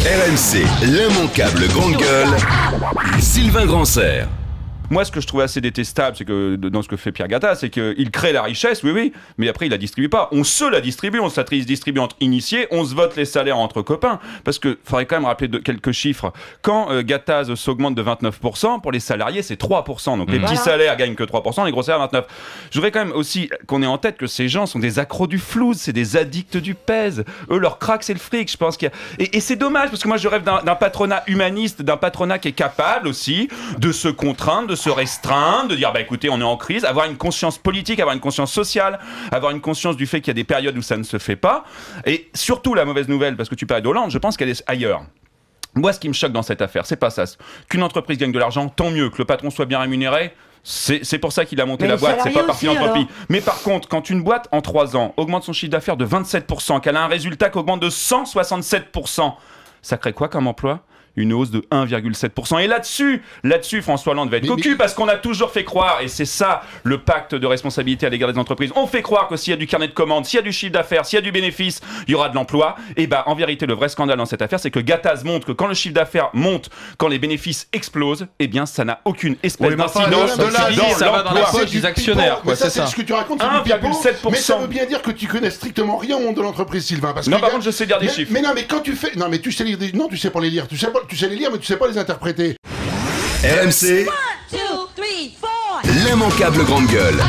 RMC, l'immanquable grande gueule, Sylvain Grandserre. Moi, ce que je trouve assez détestable, c'est que dans ce que fait Pierre Gattaz, c'est qu'il crée la richesse, oui, mais après, il la distribue pas. On se la distribue, on se la distribue entre initiés, on se vote les salaires entre copains. Parce que faudrait quand même rappeler quelques chiffres. Quand Gattaz s'augmente de 29%, pour les salariés, c'est 3%. Donc les petits salaires gagnent que 3%, les gros salaires 29%. Je voudrais quand même aussi qu'on ait en tête que ces gens sont des accros du flouze, c'est des addicts du pèse. Eux, leur crack, c'est le fric. Je pense qu'il y a... Et c'est dommage, parce que moi, je rêve d'un patronat humaniste, d'un patronat qui est capable aussi de se contraindre, de se restreindre, de dire écoutez, on est en crise, avoir une conscience politique, avoir une conscience sociale, avoir une conscience du fait qu'il y a des périodes où ça ne se fait pas. Et surtout, la mauvaise nouvelle, parce que tu parlais d'Hollande, je pense qu'elle est ailleurs. Moi, ce qui me choque dans cette affaire, c'est pas ça. Qu'une entreprise gagne de l'argent, tant mieux. Que le patron soit bien rémunéré, c'est pour ça qu'il a monté la boîte, c'est pas par philanthropie. Mais par contre, quand une boîte, en 3 ans, augmente son chiffre d'affaires de 27%, qu'elle a un résultat qui augmente de 167%, ça crée quoi comme emploi ? Une hausse de 1,7%. Et là-dessus, François Hollande va être cocu, parce qu'on a toujours fait croire, et c'est ça le pacte de responsabilité à l'égard des entreprises, on fait croire que s'il y a du carnet de commandes, s'il y a du chiffre d'affaires, s'il y a du bénéfice, il y aura de l'emploi. Et en vérité, le vrai scandale dans cette affaire, c'est que Gattaz montre que quand le chiffre d'affaires monte, quand les bénéfices explosent, ça n'a aucune espèce d'incidence dans ça va dans la poche des actionnaires. Mais ça, c'est ce que tu racontes, c'est du 1,7%. Mais ça veut bien dire que tu connais strictement rien au monde de l'entreprise, Sylvain. Parce non, que par contre, je sais lire des chiffres. Mais non, mais quand tu fais... Non, mais tu sais lire des... Non, tu sais pas les lire. Tu sais les lire, mais tu sais pas les interpréter. RMC, 1, 2, 3, 4. l'immanquable grande gueule.